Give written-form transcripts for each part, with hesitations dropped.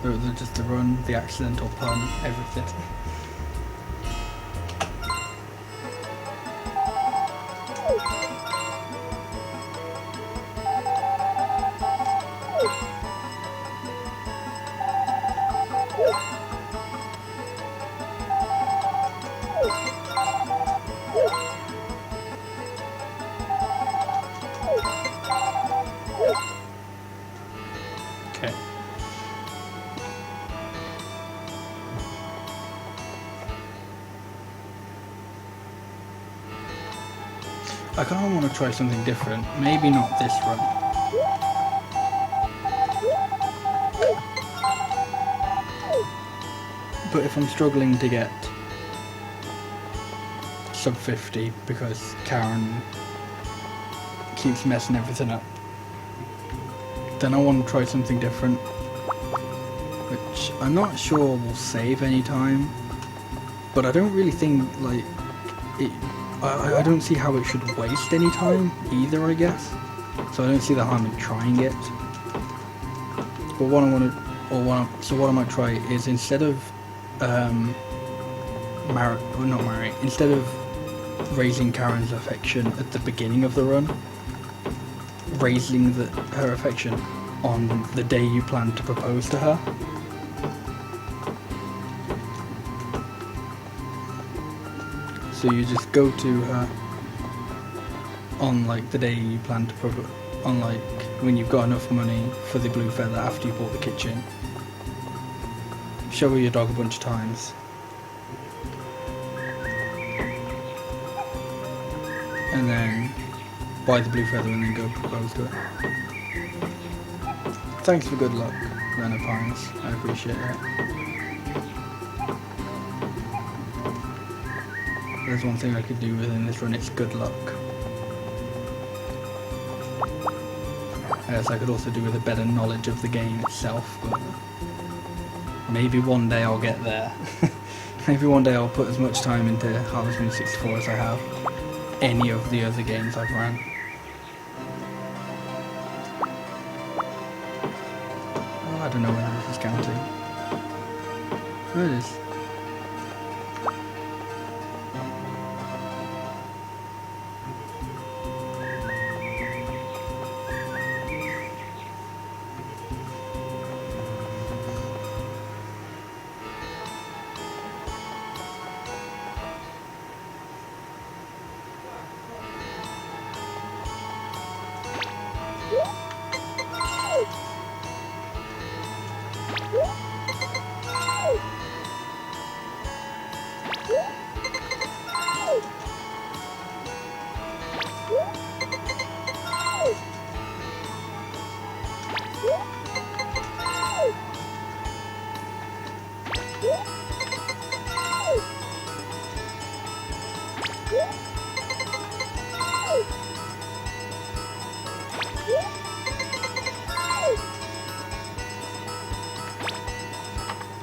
Just the run, the accidental pun, everything. Okay. I kind of want to try something different. Maybe not this run. But if I'm struggling to get sub 50 because Karen keeps messing everything up, then I want to try something different, which I'm not sure will save any time, but I don't really think, like, I don't see how it should waste any time either, I guess, so I don't see the harm in trying it. But what I might try is, instead of instead of raising Karen's affection at the beginning of the run, raising her affection on the day you plan to propose to her. So you just go to her on like the day you plan to propose, on like when you've got enough money for the blue feather after you bought the kitchen. Show her your dog a bunch of times. And then buy the blue feather and then go propose to her. Thanks for good luck, Leonard Pines. I appreciate it. There's one thing I could do within this run, it's good luck. As I could also do with a better knowledge of the game itself, but maybe one day I'll get there. Maybe one day I'll put as much time into Harvest Moon 64 as I have any of the other games I've ran. Oh, I don't know whether this is counting. Oh, it is.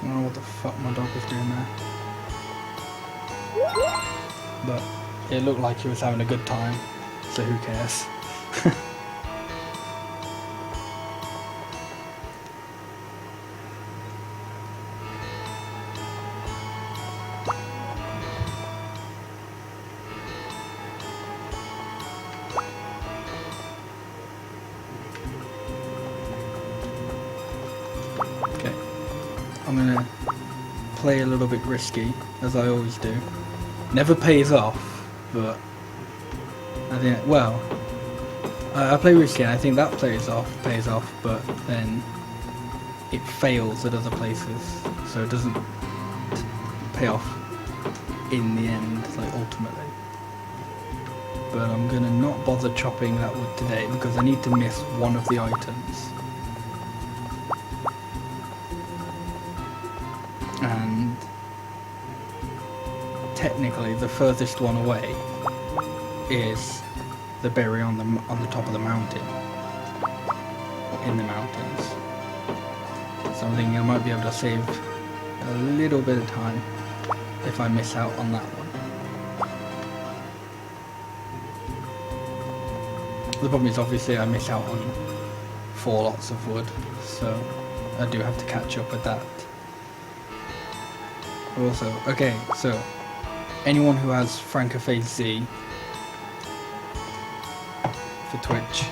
I don't know what the fuck my dog was doing there. But it looked like he was having a good time, so who cares? Okay. I'm gonna play a little bit risky, as I always do. Never pays off, but I think, well, I play risky and I think that pays off, but then it fails at other places, so it doesn't pay off in the end, like ultimately. But I'm gonna not bother chopping that wood today because I need to miss one of the items. And technically the furthest one away is the berry on the top of the mountain, or in the mountains. So I'm thinking I might be able to save a little bit of time if I miss out on that one. The problem is obviously I miss out on 4 lots of wood, so I do have to catch up with that. Also, okay, so anyone who has Francoface Z for Twitch,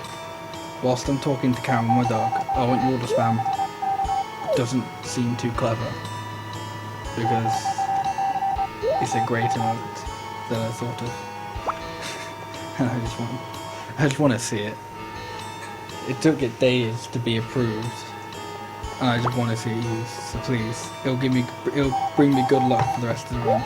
whilst I'm talking to Karen, my dog, I want you all to spam doesn't seem too clever, because it's a great emote that I thought of. And I just want to see it. It took it days to be approved, and I just want to see it used. So please, it'll bring me good luck for the rest of the run.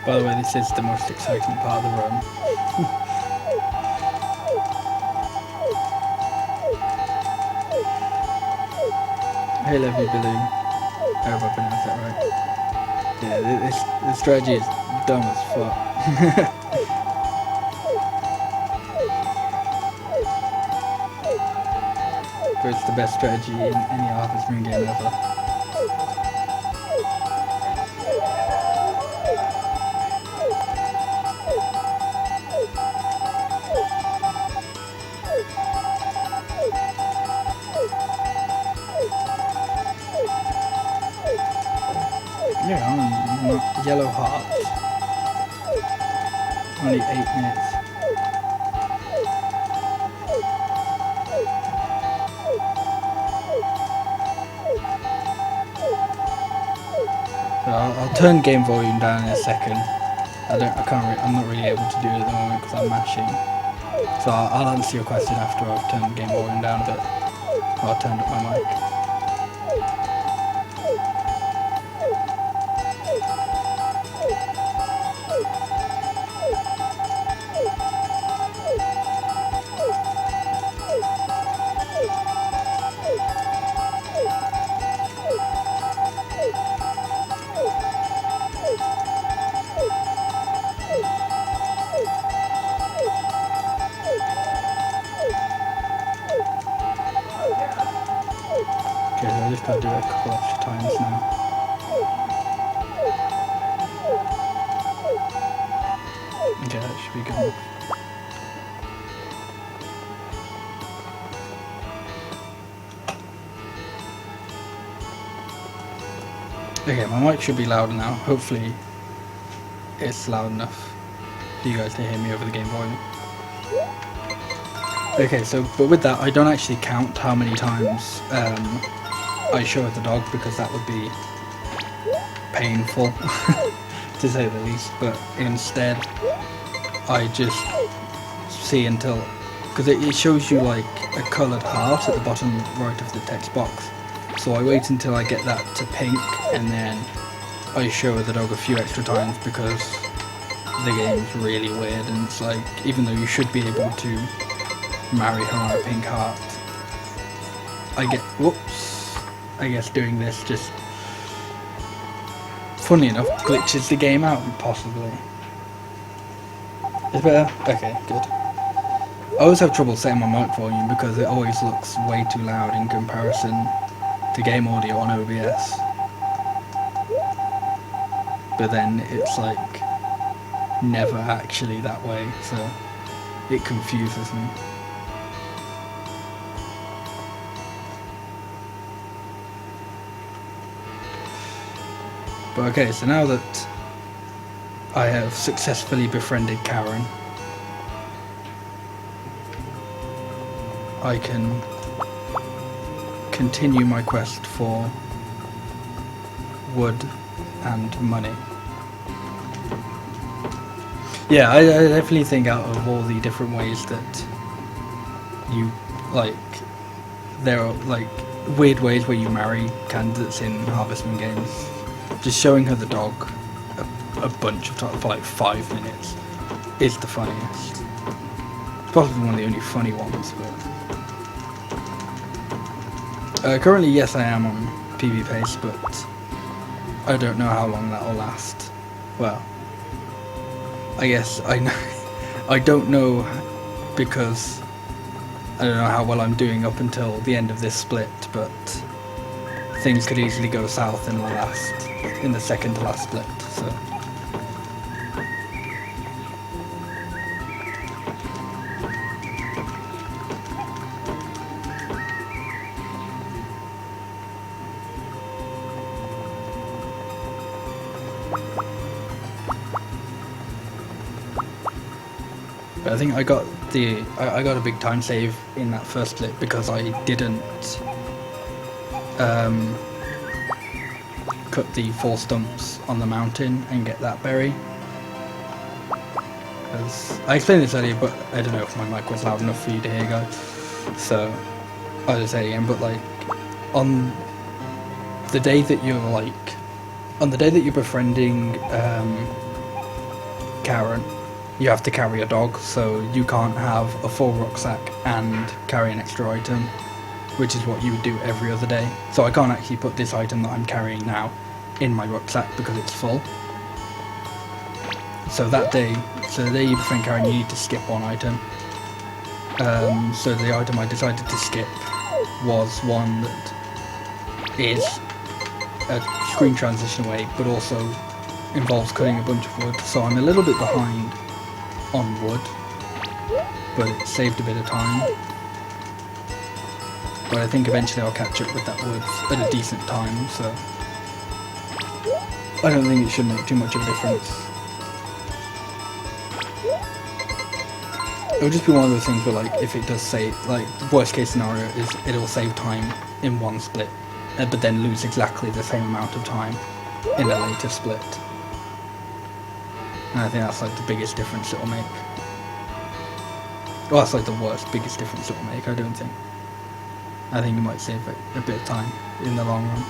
By the way, this is the most exciting part of the run. Hey Levy Balloon. I hope I pronounced that right. Yeah, this strategy is dumb as fuck. But it's the best strategy in any Harvest Moon game ever. Yeah, on Yellow Heart. Only 8 minutes. So I'll turn game volume down in a second. I'm not really able to do it at the moment because I'm mashing. So I'll answer your question after I've turned game volume down a bit. Or I've turned up my mic. Okay, so I just gotta do it a couple extra times now. Okay, that should be good enough. Okay, my mic should be louder now. Hopefully it's loud enough for you guys to hear me over the game volume. Okay, so but with that, I don't actually count how many times I show the dog because that would be painful to say the least. But instead, I just see until because it shows you like a coloured heart at the bottom right of the text box. So I wait until I get that to pink, and then I show the dog a few extra times because the game's really weird, and it's like, even though you should be able to marry her on a pink heart, I guess doing this just, funny enough, glitches the game out, possibly. Is it better? Okay, good. I always have trouble setting my mic volume because it always looks way too loud in comparison to game audio on OBS. But then it's like never actually that way, so it confuses me. But okay, so now that I have successfully befriended Karen, I can continue my quest for wood and money. Yeah, I definitely think out of all the different ways that you, like, there are like weird ways where you marry candidates in Harvest Moon games, just showing her the dog a bunch of times for like 5 minutes is the funniest. It's probably one of the only funny ones, but currently, yes, I am on PB pace, but I don't know how long that will last. Well, I guess I know. I don't know because I don't know how well I'm doing up until the end of this split, but things could easily go south in the second to last split. So. But I think I got a big time save in that first split because I didn't cut the 4 stumps on the mountain and get that berry. Because I explained this earlier, but I don't know if my mic was loud enough for you to hear, guys. So I'll just say it again. But like on the day that you're befriending Karen, you have to carry a dog, so you can't have a full rucksack and carry an extra item, which is what you would do every other day. So I can't actually put this item that I'm carrying now in my rucksack because it's full. So the day you befriend Karen, you need to skip one item. So the item I decided to skip was one that is a screen transition away, but also involves cutting a bunch of wood. So I'm a little bit behind on wood, but it saved a bit of time. But I think eventually I'll catch up with that wood at a decent time, so I don't think it should make too much of a difference. It'll just be one of those things where, like, if it does save, like, the worst case scenario is it'll save time in one split, but then lose exactly the same amount of time in a later split. And I think that's like the biggest difference it'll make. Well, that's like the biggest difference it'll make, I don't think. I think it might save a bit of time in the long run.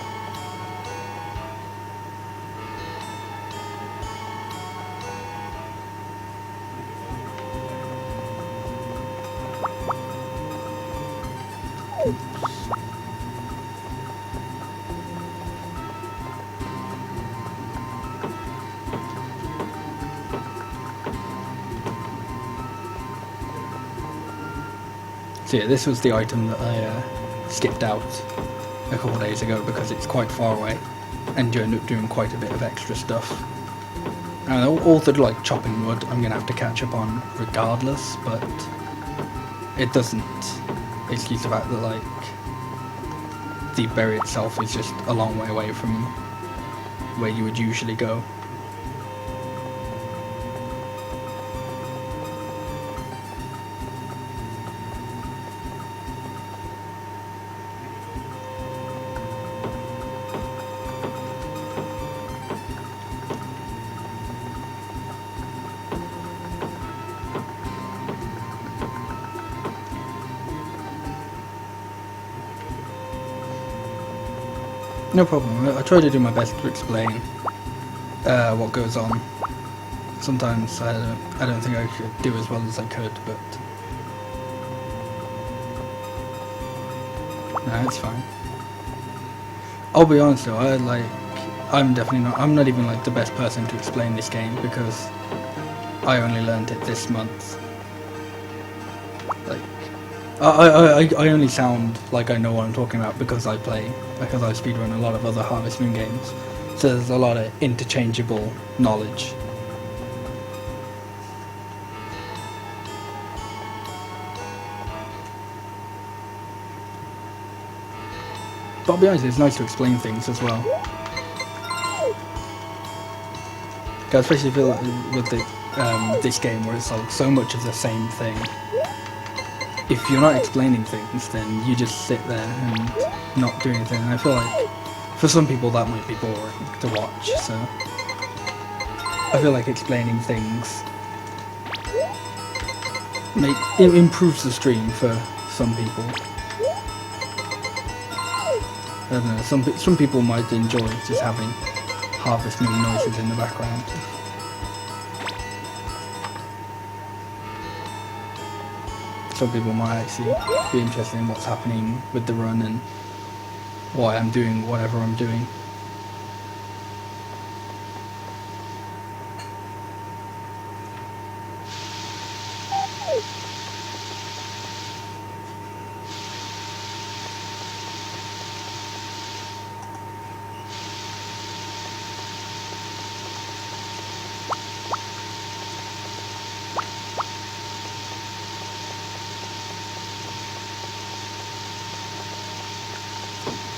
So yeah, this was the item that I skipped out a couple of days ago because it's quite far away and you end up doing quite a bit of extra stuff. And all the like chopping wood I'm going to have to catch up on regardless, but it doesn't excuse the fact that like the berry itself is just a long way away from where you would usually go. No problem. I try to do my best to explain what goes on. Sometimes I don't think I could do as well as I could, but no, it's fine. I'll be honest though, I'm not even like the best person to explain this game because I only learned it this month. Like, I only sound like I know what I'm talking about because I speedrun a lot of other Harvest Moon games, so there's a lot of interchangeable knowledge. But I'll be honest, it's nice to explain things as well. Especially with this game where it's like so much of the same thing. If you're not explaining things, then you just sit there and not do anything. And I feel like for some people that might be boring to watch, so I feel like explaining things it improves the stream for some people. I don't know, some people might enjoy just having Harvest Moon noises in the background. Some people might actually be interested in what's happening with the run and why I'm doing whatever I'm doing.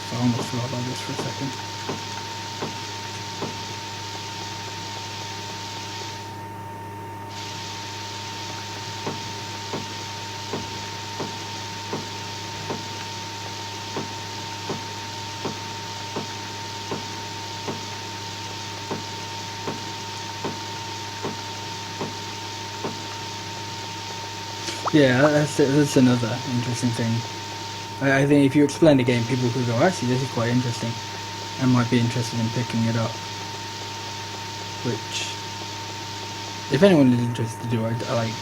I almost forgot about this for a second. Yeah, that's another interesting thing. I think if you explain the game, people could go, actually, this is quite interesting, and might be interested in picking it up. Which, if anyone is interested to do, I like.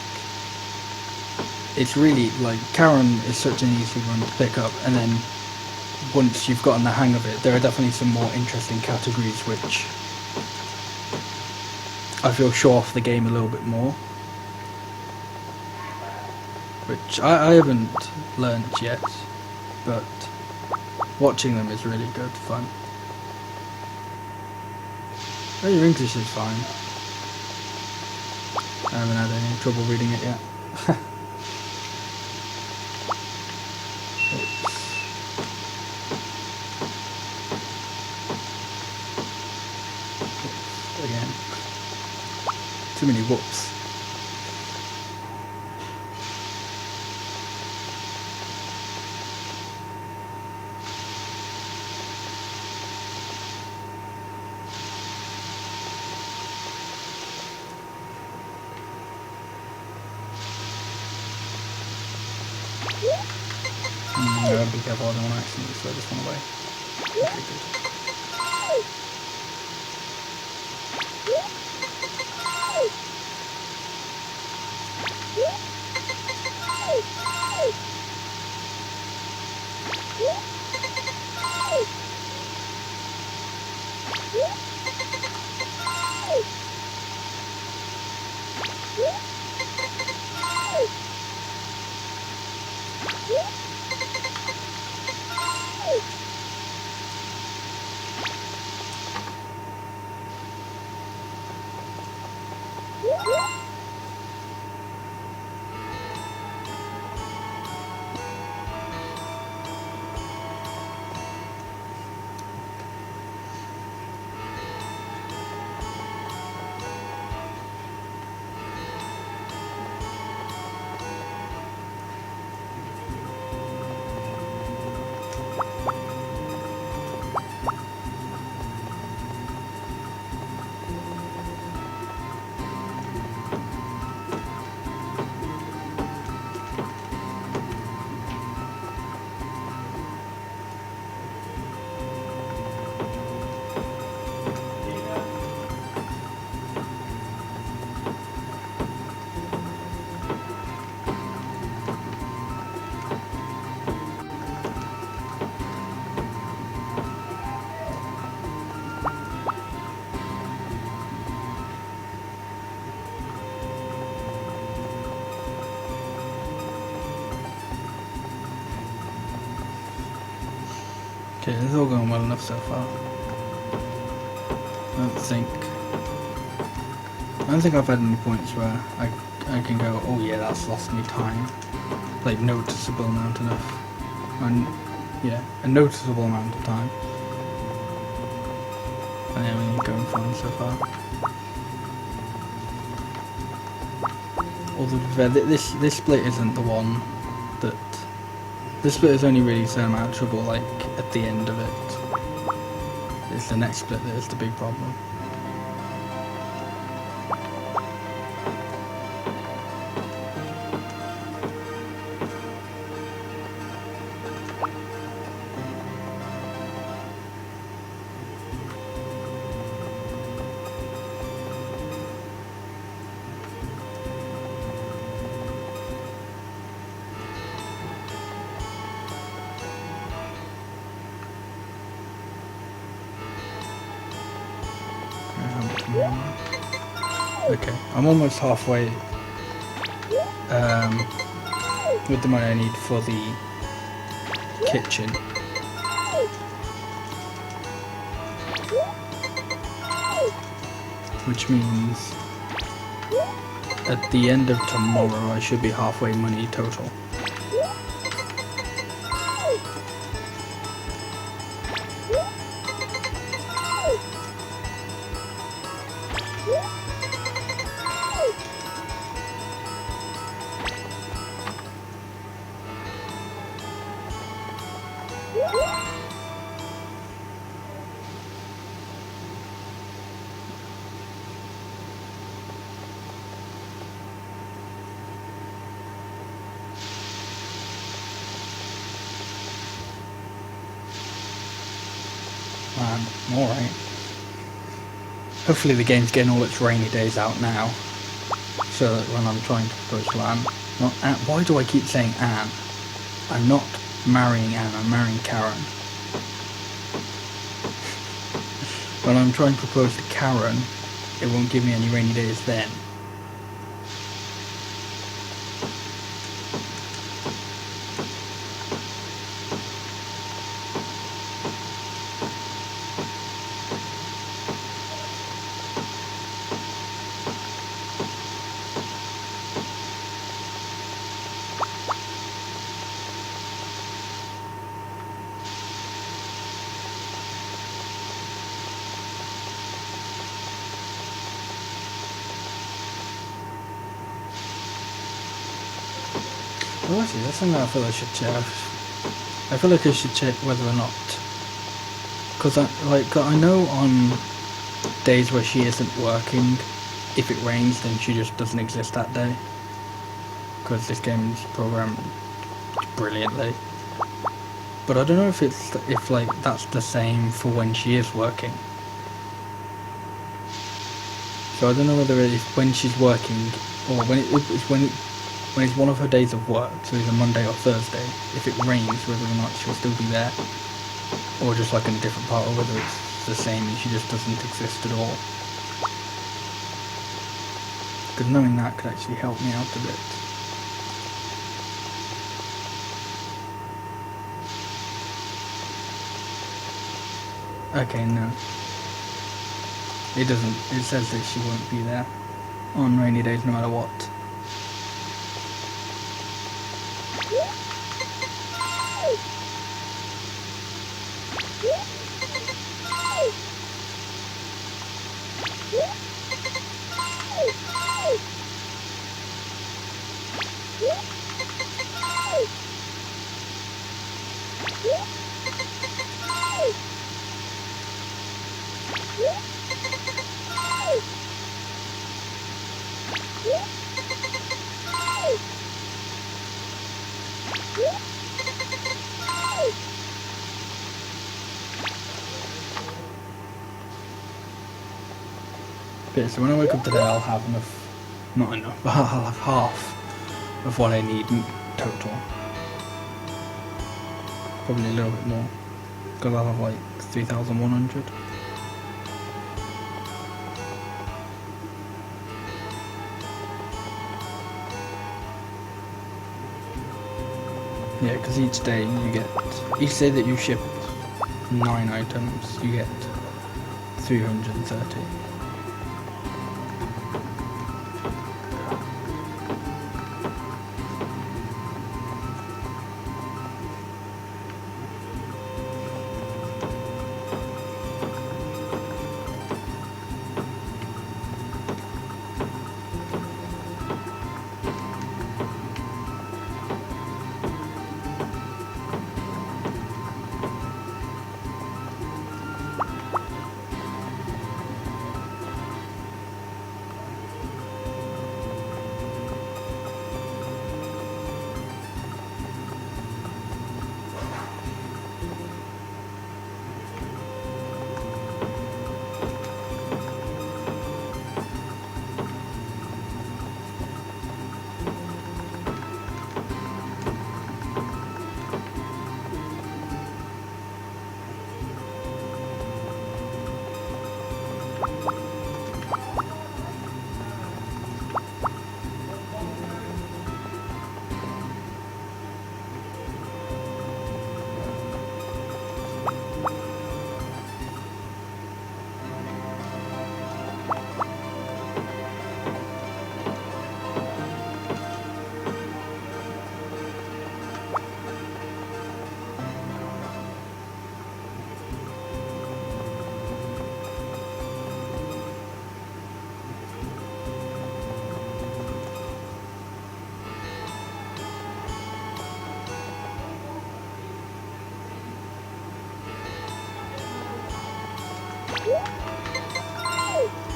It's really like Karen is such an easy one to pick up, and then once you've gotten the hang of it, there are definitely some more interesting categories which I feel show off the game a little bit more. Which I haven't learnt yet, but watching them is really good fun. Oh, your English is fine. I haven't had any trouble reading it yet. Again. Too many whoops. Be careful, I don't want to accidentally throw this one away. Okay, good. Okay, it's all going well enough so far. I don't think I've had any points where I can go, oh yeah, that's lost me time. Like, noticeable amount enough. And, yeah, a noticeable amount of time. And everything's going fine so far. Although, this split isn't the one that... This split is only really so amount of trouble, like, at the end of it. It's the next split that is the big problem. Okay, I'm almost halfway with the money I need for the kitchen. Which means at the end of tomorrow I should be halfway money total. I'm alright. Hopefully the game's getting all its rainy days out now, so that when I'm trying to propose to Anne, not Anne, why do I keep saying Anne? I'm not marrying Anne, I'm marrying Karen. When I'm trying to propose to Karen, it won't give me any rainy days then. Well, actually, that's something I feel I should check. I feel like I should check whether or not, because I know on days where she isn't working, if it rains, then she just doesn't exist that day. Because this game is programmed brilliantly. But I don't know if that's the same for when she is working. So I don't know whether it's when she's working or when it's one of her days of work, so either Monday or Thursday, if it rains, whether or not she'll still be there, or just like in a different part, or whether it's the same and she just doesn't exist at all. Because knowing that could actually help me out a bit. Okay, no. It doesn't. It says that she won't be there on rainy days no matter what. Okay, so when I wake up today I'll have enough, not enough, but I'll have half of what I need in total. Probably a little bit more, because I'll have like 3,100. Yeah, because each day that you ship 9 items, you get 330.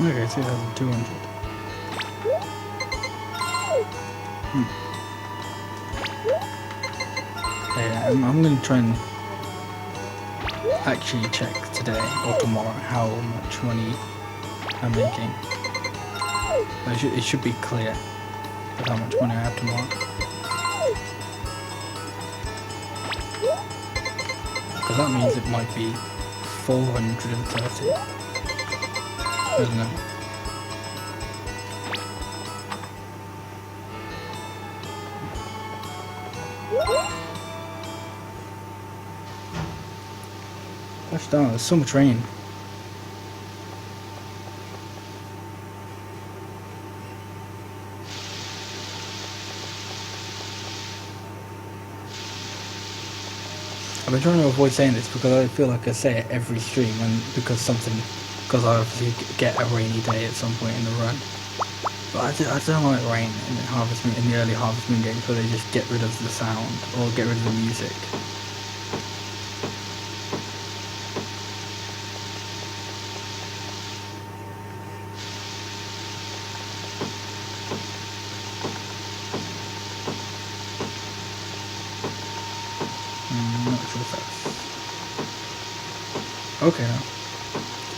Okay, 2,200. Yeah, I'm going to try and actually check today or tomorrow how much money I'm making. It should be clear with how much money I have tomorrow. Because that means it might be 430. Doesn't it? Gosh darn, there's so much rain. I've been trying to avoid saying this because I feel like I say it every stream, and because I obviously get a rainy day at some point in the run. But I don't like rain in the early Harvest Moon games where they just get rid of the sound or get rid of the music. Not sure if that's... Okay, now.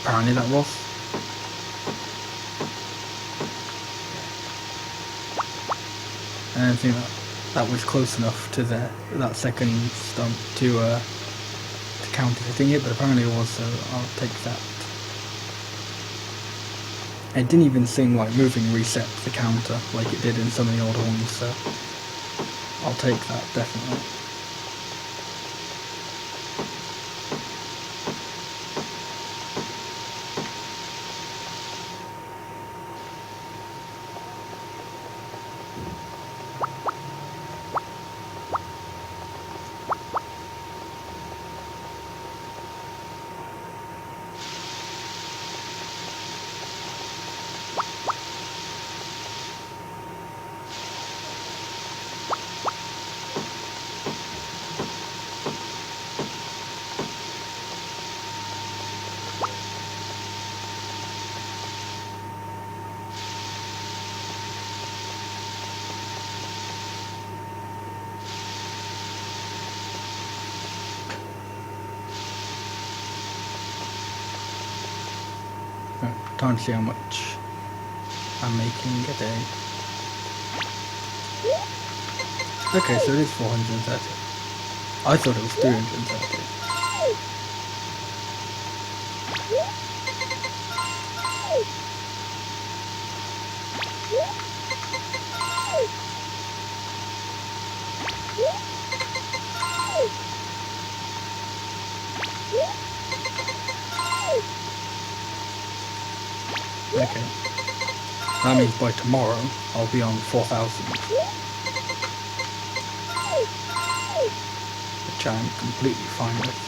Apparently that was. And I think that was close enough to that second stump to counter hitting it, but apparently it was, so I'll take that. It didn't even seem like moving reset the counter like it did in some of the older ones, so I'll take that, definitely. Time to see how much I'm making a day. Okay, so it is 430. I thought it was 330. Yeah. Okay. That means by tomorrow I'll be on 4,000. Which I'm completely fine with.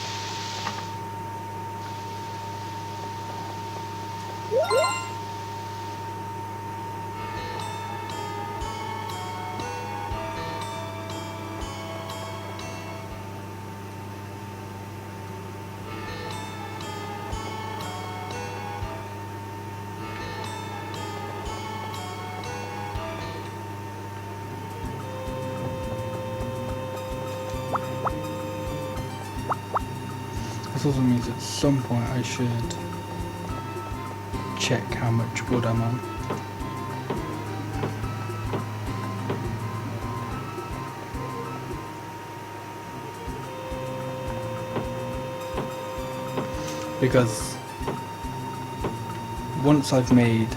This also means at some point I should check how much wood I'm on. Because once I've made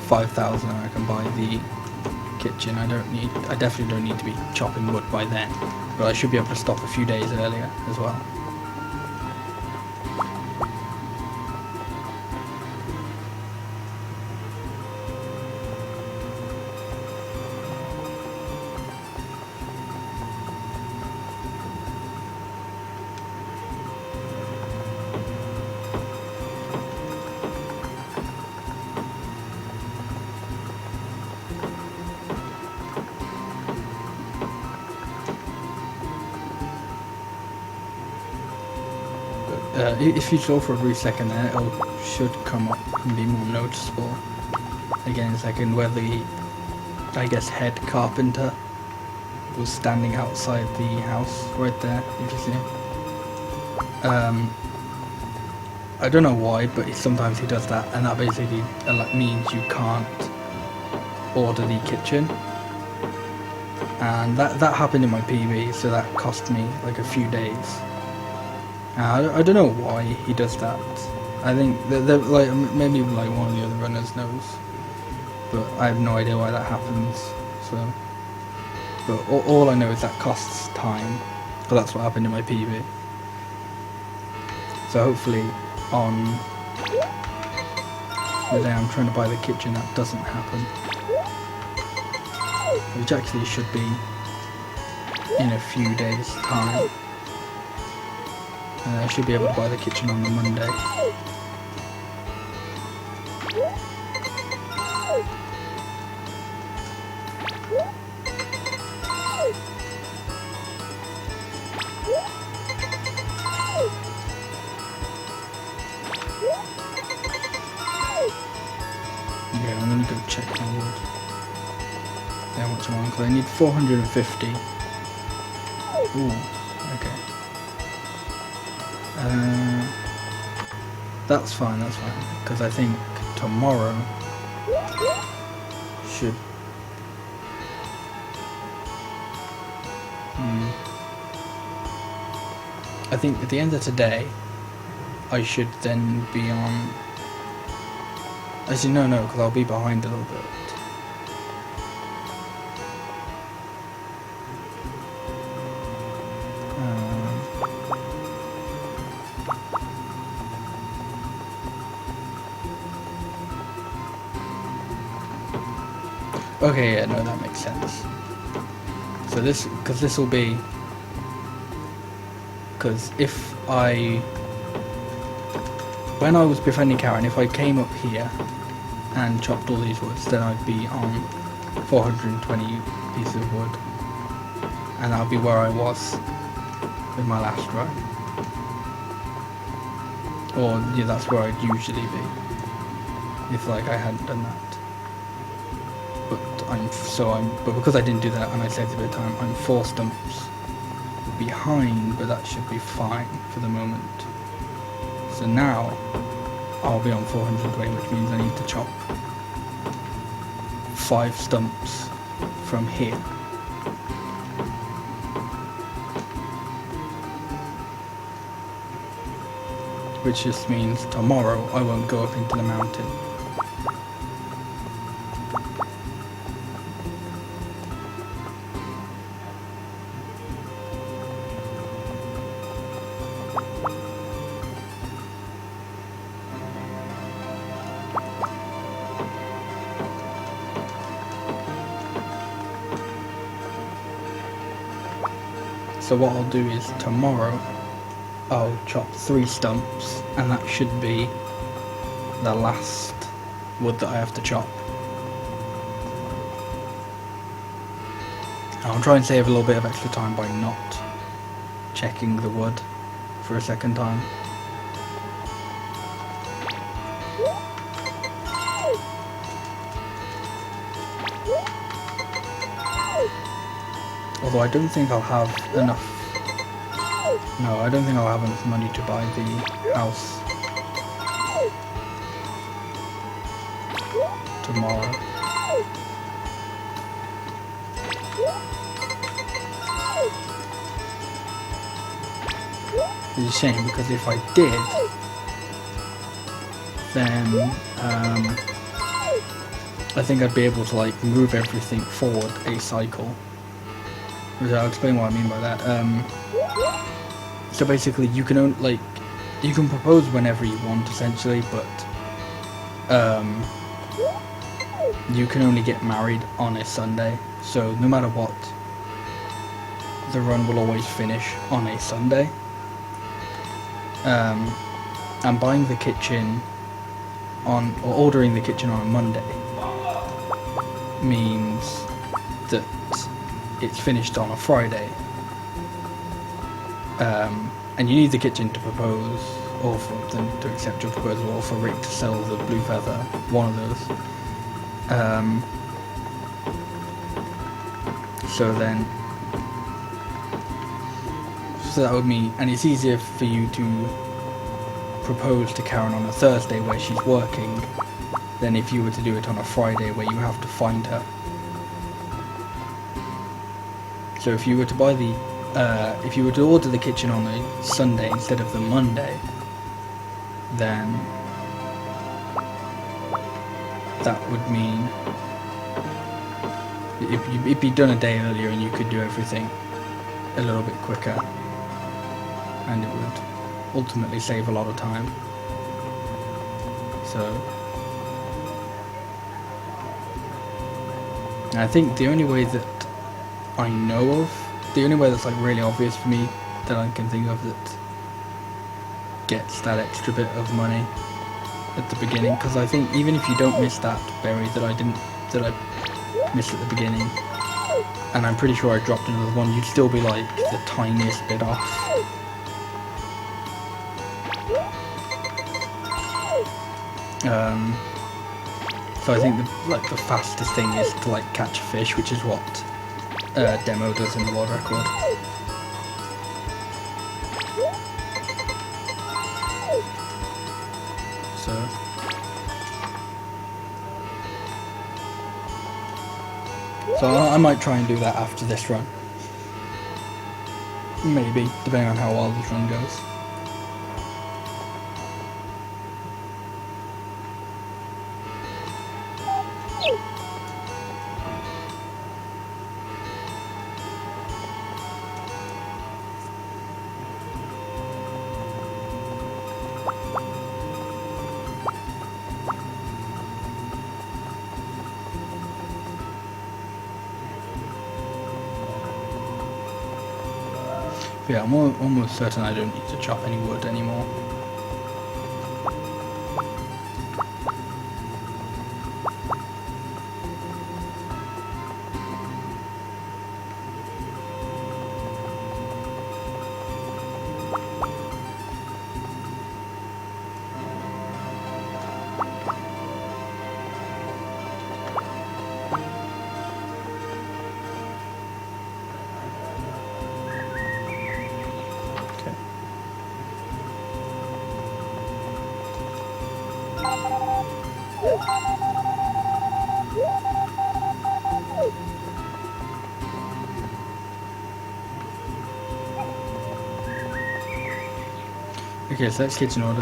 5,000 I can buy the kitchen. I definitely don't need to be chopping wood by then, but I should be able to stop a few days earlier as well. If you slow for a brief second, then it should come up and be more noticeable. Again, in a second, where the, I guess, head carpenter was standing outside the house right there, if you see. I don't know why, but sometimes he does that, and that basically means you can't order the kitchen. And that happened in my PB, so that cost me like a few days. I don't know why he does that. I think like maybe like one of the other runners knows, but I have no idea why that happens. So, but all I know is that costs time, but that's what happened in my PB. So hopefully on the day I'm trying to buy the kitchen that doesn't happen, which actually should be in a few days' time. I should be able to buy the kitchen on the Monday. Yeah, I'm gonna go check my wood. Yeah, what's wrong? Because I need 450. Ooh, okay. That's fine, because I think tomorrow should... I think at the end of today, I should then be on... Actually, no, because I'll be behind a little bit. Okay, yeah, no, that makes sense. So this will be, because when I was befriending Karen, if I came up here and chopped all these woods, then I'd be on 420 pieces of wood, and that'll be where I was with my last run. Or yeah, that's where I'd usually be if like I hadn't done that. But because I didn't do that and I saved a bit of time, I'm 4 stumps behind, but that should be fine for the moment. So now I'll be on 420, which means I need to chop 5 stumps from here. Which just means tomorrow I won't go up into the mountain. So what I'll do is tomorrow I'll chop 3 stumps, and that should be the last wood that I have to chop. I'll try and save a little bit of extra time by not checking the wood for a second time. Although I don't think I'll have enough. No, I don't think I'll have enough money to buy the house tomorrow. It's a shame, because if I did, then I think I'd be able to like move everything forward a cycle. I'll explain what I mean by that. So basically, you can you can propose whenever you want, essentially, but you can only get married on a Sunday. So no matter what, the run will always finish on a Sunday. And buying the kitchen or ordering the kitchen on a Monday means that it's finished on a Friday. And you need the kitchen to propose, or for them to accept your proposal, or for Rick to sell the blue feather, one of those. So that would mean, and it's easier for you to propose to Karen on a Thursday where she's working than if you were to do it on a Friday where you have to find her. So if you were to buy the if you were to order the kitchen on a Sunday instead of the Monday, then that would mean it'd be done a day earlier and you could do everything a little bit quicker, and it would ultimately save a lot of time. So I think the only way that I know of, the only way that's like really obvious for me that I can think of that gets that extra bit of money at the beginning, because I think even if you don't miss that berry that I missed at the beginning, and I'm pretty sure I dropped another one, you'd still be like the tiniest bit off. So I think the fastest thing is to like catch a fish, which is what Demo does in the world record. So I might try and do that after this run. Maybe, depending on how well this run goes. Yeah, I'm almost certain I don't need to chop any wood anymore. Okay, so that's kitchen order.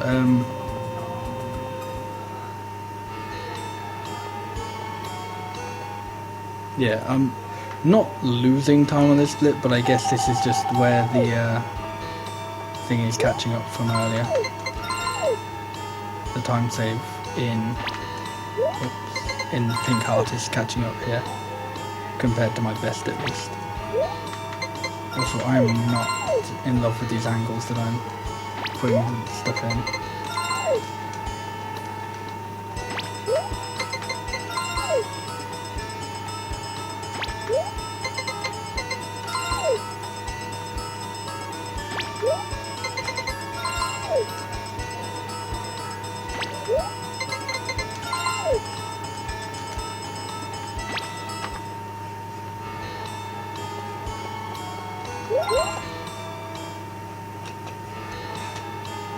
Yeah, I'm not losing time on this split, but I guess this is just where the thing is catching up from earlier. The time save in Pink Heart is catching up here, compared to my best at least. Also, I am not in love with these angles that I'm putting stuff in.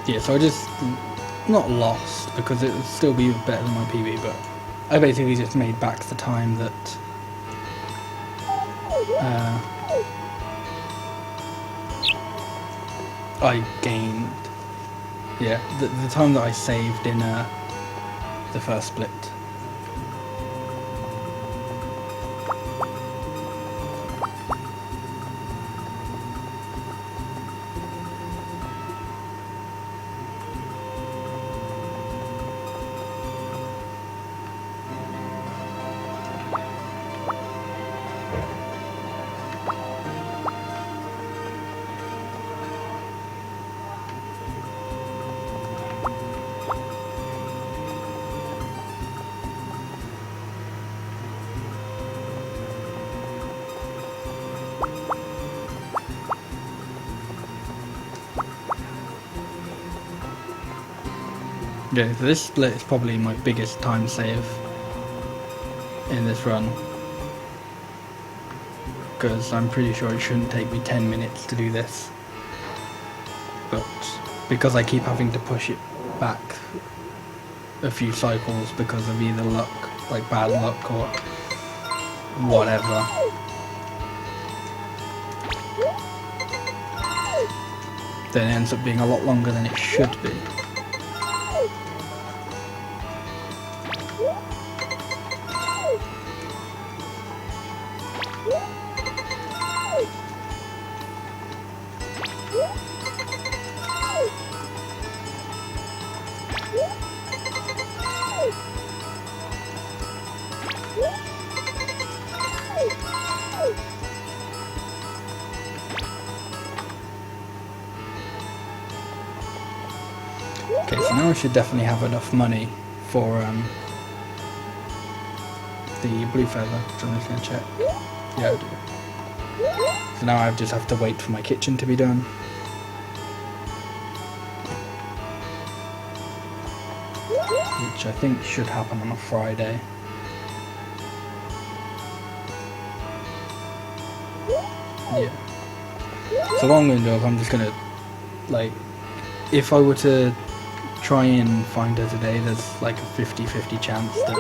Yeah, so I just, not lost, because it would still be better than my PB, but I basically just made back the time that I gained. Yeah, the time that I saved in the first split. Yeah, so this split is probably my biggest time save in this run, because I'm pretty sure it shouldn't take me 10 minutes to do this, but because I keep having to push it back a few cycles because of either luck, like bad luck or whatever, then it ends up being a lot longer than it should be. Okay, so now I should definitely have enough money for the blue feather, which I'm just going to check. Yeah, I do. So now I just have to wait for my kitchen to be done. Which I think should happen on a Friday. Yeah. So what I'm going to do is I'm just going to, like, if I were to try and find her today, there's like a 50-50 chance that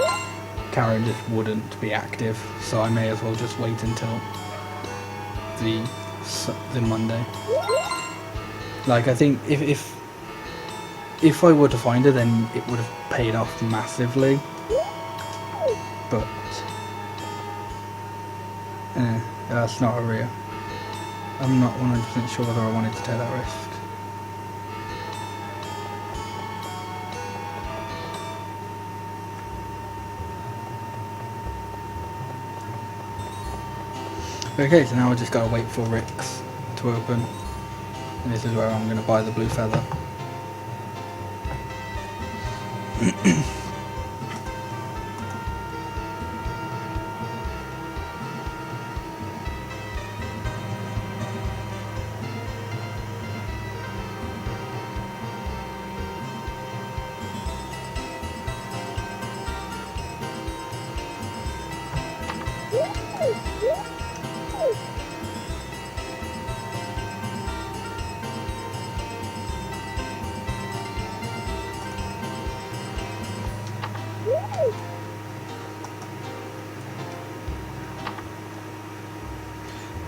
Karen just wouldn't be active, so I may as well just wait until the Monday. Like, I think if I were to find her, then it would have paid off massively, but that's not a real. I'm not 100% sure whether I wanted to take that risk. Okay, so now I just gotta wait for Rick's to open, and this is where I'm gonna buy the blue feather.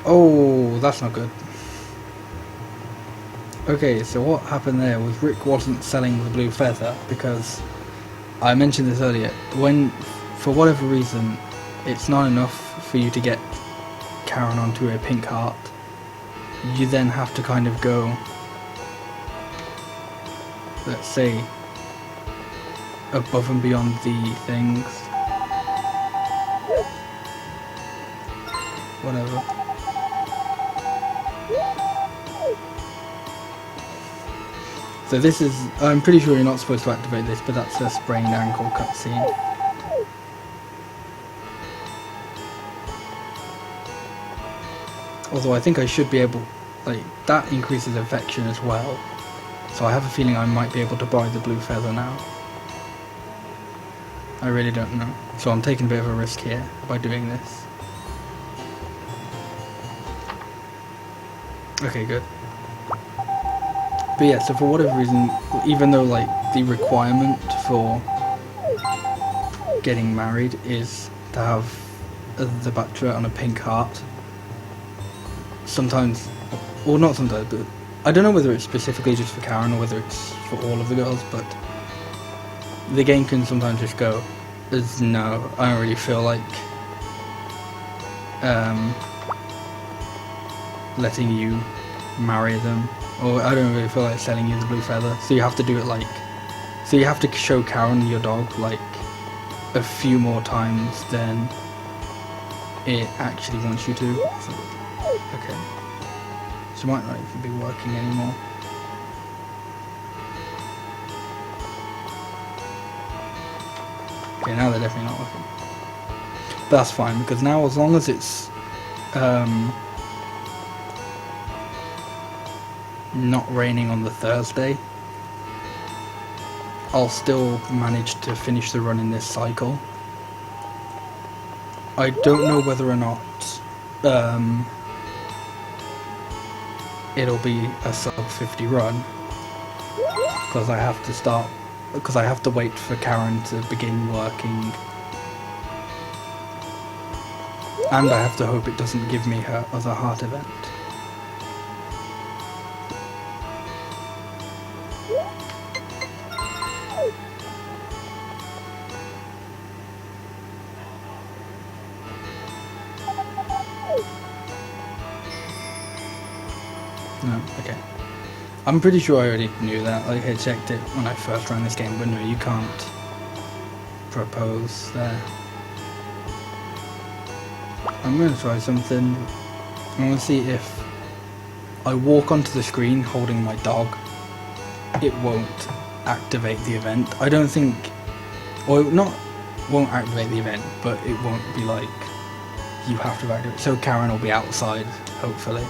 Oh, that's not good. Okay, so what happened there was Rick wasn't selling the blue feather because I mentioned this earlier. When, for whatever reason, it's not enough for you to get Karen onto a pink heart, you then have to kind of go, let's say, above and beyond the things. Whatever. So this is, I'm pretty sure you're not supposed to activate this, but that's a sprained ankle cutscene. Although I think I should be able, like, that increases infection as well. So I have a feeling I might be able to buy the blue feather now. I really don't know. So I'm taking a bit of a risk here by doing this. Okay, good. But yeah, so for whatever reason, even though like the requirement for getting married is to have the bachelorette on a pink heart, sometimes, or not sometimes, but I don't know whether it's specifically just for Karen or whether it's for all of the girls, but the game can sometimes just go as no, I don't really feel like letting you marry them, or I don't really feel like selling you the blue feather, so you have to do it like, so you have to show Karen your dog like a few more times than it actually wants you to. So, okay, she might not even be working anymore. Okay, now they're definitely not working, but that's fine, because now as long as it's not raining on the Thursday, I'll still manage to finish the run in this cycle. I don't know whether or not it'll be a sub 50 run, because I have to start, because I have to wait for Karen to begin working, and I have to hope it doesn't give me her other heart event. No, okay. I'm pretty sure I already knew that. Like, I checked it when I first ran this game, but no, you can't propose there. I'm going to try something. I'm going to see if I walk onto the screen holding my dog, it won't activate the event. I don't think, or won't activate the event, but it won't be like, you have to activate. So Karen will be outside, hopefully.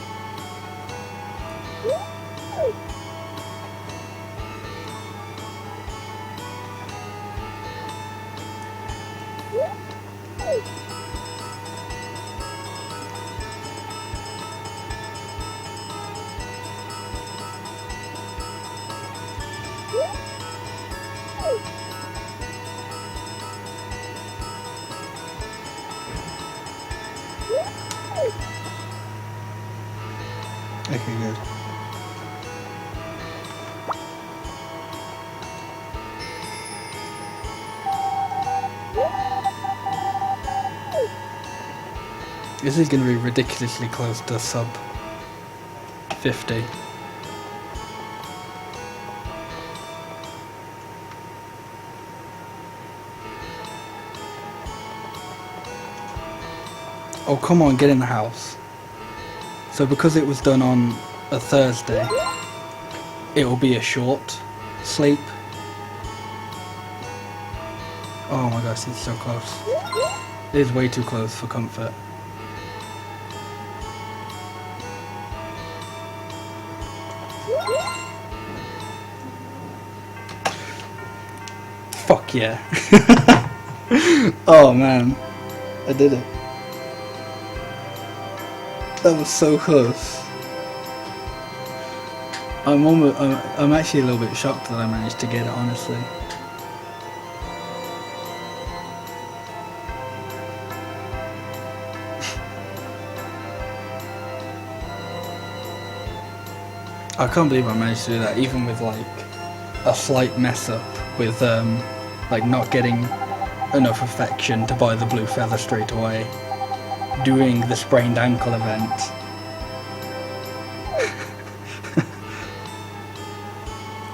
Okay, good. This is going to be ridiculously close to sub 50. Oh, come on, get in the house. So because it was done on a Thursday, it will be a short sleep. Oh my gosh, it's so close. It is way too close for comfort. Fuck yeah. Oh man, I did it. That was so close. I'm actually a little bit shocked that I managed to get it, honestly. I can't believe I managed to do that, even with like a slight mess up with like not getting enough affection to buy the blue feather straight away, doing the sprained ankle event,